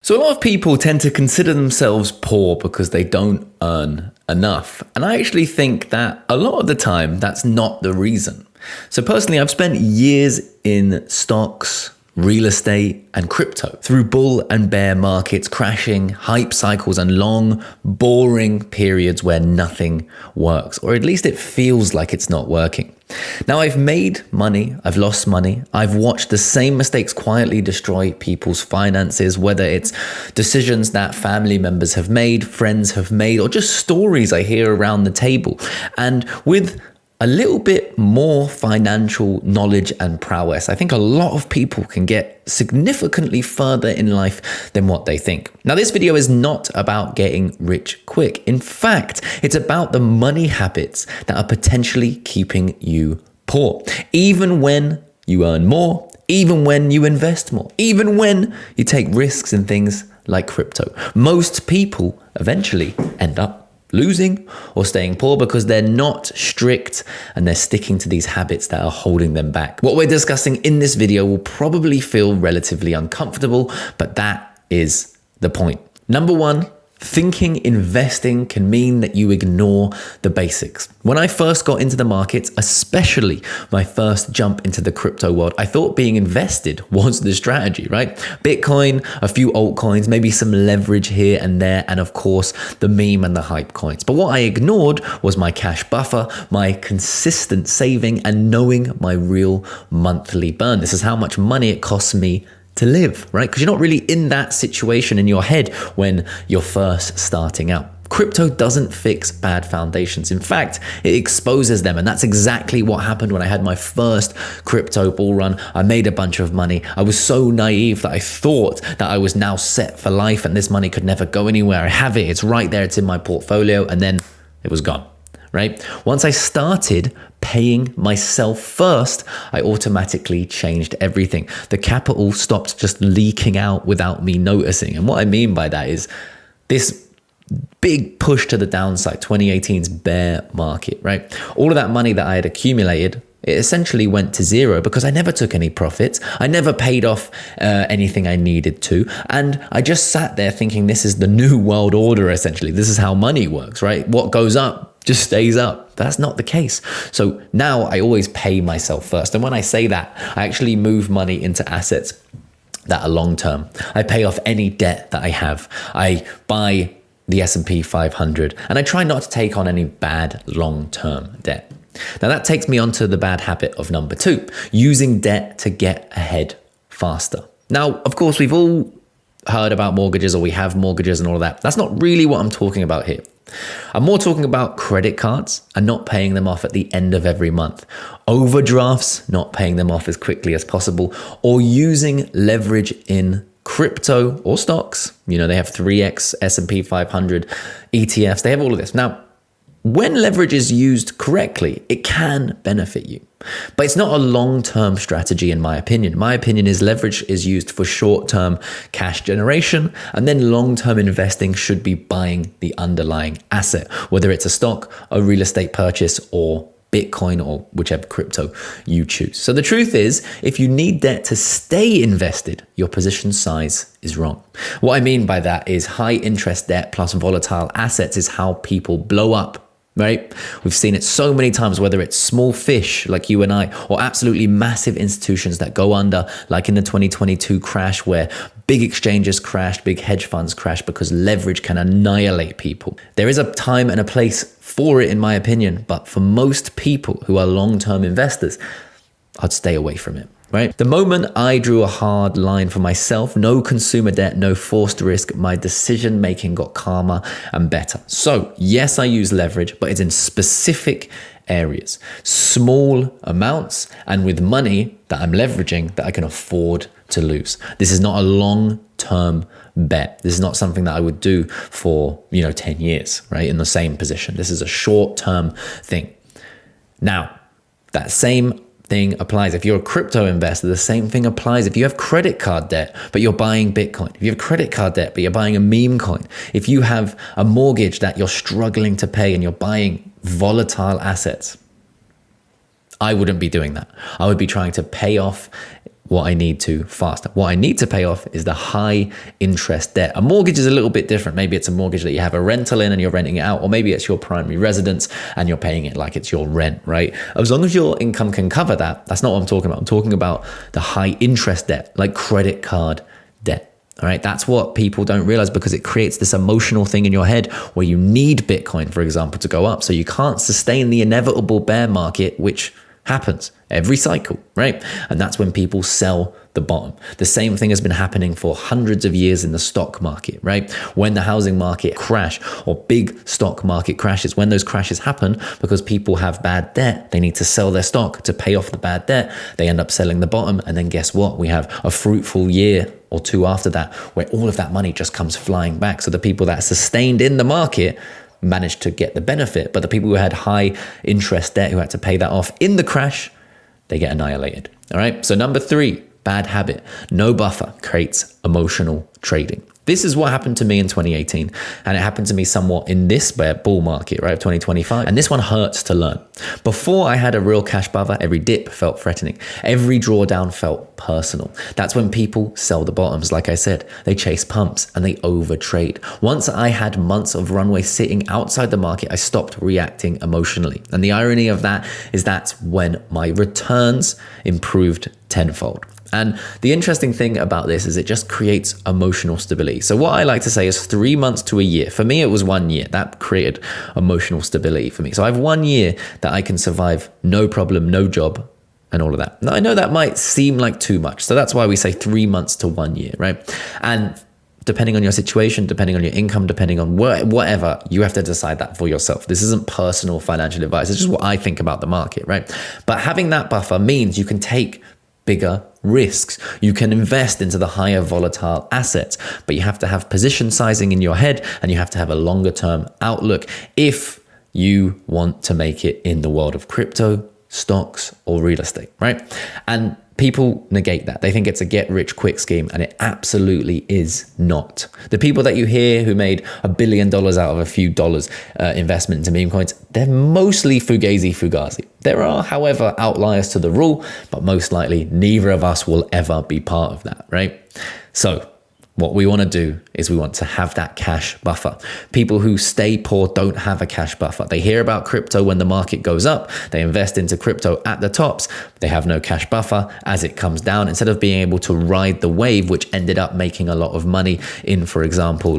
So a lot of people tend to consider themselves poor because they don't earn enough. And I actually think that a lot of the time, that's not the reason. So personally, I've spent years in stocks, real estate, and crypto through bull and bear markets, crashing, hype cycles, and long, boring periods where nothing works, or at least it feels like it's not working. Now, I've made money, I've lost money, I've watched the same mistakes quietly destroy people's finances, whether it's decisions that family members have made, friends have made, or just stories I hear around the table. And with a little bit more financial knowledge and prowess, I think a lot of people can get significantly further in life than what they think. Now, this video is not about getting rich quick. In fact, it's about the money habits that are potentially keeping you poor, even when you earn more, even when you invest more, even when you take risks in things like crypto. Most people eventually end up losing or staying poor because they're not strict and they're sticking to these habits that are holding them back. What we're discussing in this video will probably feel relatively uncomfortable, but that is the point. Number one, thinking investing can mean that you ignore the basics. When I first got into the markets, especially my first jump into the crypto world, I thought being invested was the strategy, right? Bitcoin, a few altcoins, maybe some leverage here and there, and of course, the meme and the hype coins. But what I ignored was my cash buffer, my consistent saving, and knowing my real monthly burn. This is how much money it costs me to live, right? Because you're not really in that situation in your head when you're first starting out. Crypto doesn't fix bad foundations. In fact, it exposes them. And that's exactly what happened when I had my first crypto bull run. I made a bunch of money. I was so naive that I thought that I was now set for life and this money could never go anywhere. I have it. It's right there. It's in my portfolio. And then it was gone. Right? Once I started paying myself first, I automatically changed everything. The capital stopped just leaking out without me noticing. And what I mean by that is this big push to the downside, 2018's bear market, right? All of that money that I had accumulated, it essentially went to zero because I never took any profits. I never paid off anything I needed to. And I just sat there thinking this is the new world order, essentially. This is how money works, right? What goes up just stays up. That's not the case. So now I always pay myself first. And when I say that, I actually move money into assets that are long-term. I pay off any debt that I have. I buy the S&P 500 and I try not to take on any bad long-term debt. Now that takes me on to the bad habit of number two, using debt to get ahead faster. Now, of course, we've all heard about mortgages or we have mortgages and all of that. That's not really what I'm talking about here. I'm more talking about credit cards and not paying them off at the end of every month, overdrafts, not paying them off as quickly as possible, or using leverage in crypto or stocks. You know, they have 3x S&P 500 ETFs. They have all of this. Now, when leverage is used correctly, it can benefit you. But it's not a long-term strategy in my opinion. My opinion is leverage is used for short-term cash generation, and then long-term investing should be buying the underlying asset, whether it's a stock, a real estate purchase, or Bitcoin, or whichever crypto you choose. So the truth is, if you need debt to stay invested, your position size is wrong. What I mean by that is high interest debt plus volatile assets is how people blow up. Right? We've seen it so many times, whether it's small fish like you and I, or absolutely massive institutions that go under, like in the 2022 crash where big exchanges crashed, big hedge funds crashed because leverage can annihilate people. There is a time and a place for it, in my opinion, but for most people who are long-term investors, I'd stay away from it. Right? The moment I drew a hard line for myself, no consumer debt, no forced risk, my decision making got calmer and better. So yes, I use leverage, but it's in specific areas, small amounts, and with money that I'm leveraging that I can afford to lose. This is not a long-term bet. This is not something that I would do for, 10 years, right? In the same position. This is a short-term thing. Now, that same thing applies. If you're a crypto investor, the same thing applies. If you have credit card debt, but you're buying Bitcoin, if you have credit card debt, but you're buying a meme coin, if you have a mortgage that you're struggling to pay and you're buying volatile assets, I wouldn't be doing that. I would be trying to pay off what I need to faster. What I need to pay off is the high interest debt. A mortgage is a little bit different. Maybe it's a mortgage that you have a rental in and you're renting it out, or maybe it's your primary residence and you're paying it like it's your rent, right? As long as your income can cover that, that's not what I'm talking about. I'm talking about the high interest debt, like credit card debt. All right, that's what people don't realize, because it creates this emotional thing in your head where you need Bitcoin, for example, to go up. So you can't sustain the inevitable bear market, which happens every cycle, right? And that's when people sell the bottom. The same thing has been happening for hundreds of years in the stock market, right? When the housing market crash or big stock market crashes, when those crashes happen because people have bad debt, they need to sell their stock to pay off the bad debt. They end up selling the bottom. And then guess what? We have a fruitful year or two after that where all of that money just comes flying back. So the people that sustained in the market managed to get the benefit, but the people who had high interest debt, who had to pay that off in the crash, they get annihilated. All right. So number 3, bad habit. No buffer creates emotional trading. This is what happened to me in 2018, and it happened to me somewhat in this bull market, right, of 2025. And this one hurts to learn. Before I had a real cash buffer, every dip felt threatening. Every drawdown felt personal. That's when people sell the bottoms. Like I said, they chase pumps and they overtrade. Once I had months of runway sitting outside the market, I stopped reacting emotionally. And the irony of that is that's when my returns improved tenfold. And the interesting thing about this is it just creates emotional stability. So what I like to say is 3 months to a year. For me, it was 1 year. That created emotional stability for me. So I have 1 year that I can survive, no problem, no job, and all of that. Now, I know that might seem like too much. So that's why we say 3 months to 1 year, right? And depending on your situation, depending on your income, depending on whatever, you have to decide that for yourself. This isn't personal financial advice. It's just what I think about the market, right? But having that buffer means you can take bigger risks. You can invest into the higher volatile assets, but you have to have position sizing in your head and you have to have a longer term outlook if you want to make it in the world of crypto, stocks, or real estate, right? And people negate that. They think it's a get rich quick scheme, and it absolutely is not. The people that you hear who made $1 billion out of a few dollars investment into meme coins, they're mostly fugazi. There are, however, outliers to the rule, but most likely neither of us will ever be part of that, right? So what we want to do is we want to have that cash buffer. People who stay poor don't have a cash buffer. They hear about crypto when the market goes up. They invest into crypto at the tops. They have no cash buffer as it comes down. Instead of being able to ride the wave, which ended up making a lot of money in, for example,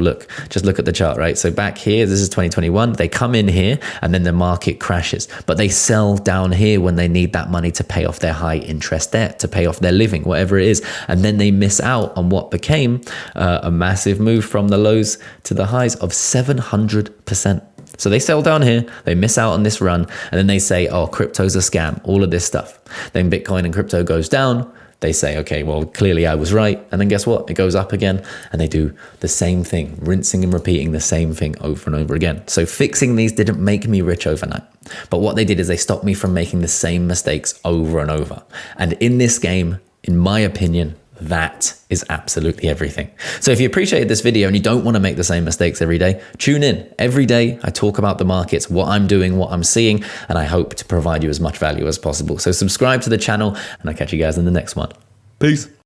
just look at the chart, right? So back here, this is 2021. They come in here and then the market crashes, but they sell down here when they need that money to pay off their high interest debt, to pay off their living, whatever it is. And then they miss out on what became a massive move from the lows to the highs of 700%. So they sell down here, they miss out on this run, and then they say, oh, crypto's a scam, all of this stuff. Then Bitcoin and crypto goes down. They say, okay, well, clearly I was right. And then guess what? It goes up again, and they do the same thing, rinsing and repeating the same thing over and over again. So fixing these didn't make me rich overnight. But what they did is they stopped me from making the same mistakes over and over. And in this game, in my opinion, that is absolutely everything. So if you appreciated this video and you don't want to make the same mistakes every day, tune in. Every day I talk about the markets, what I'm doing, what I'm seeing, and I hope to provide you as much value as possible. So subscribe to the channel, and I'll catch you guys in the next one. Peace.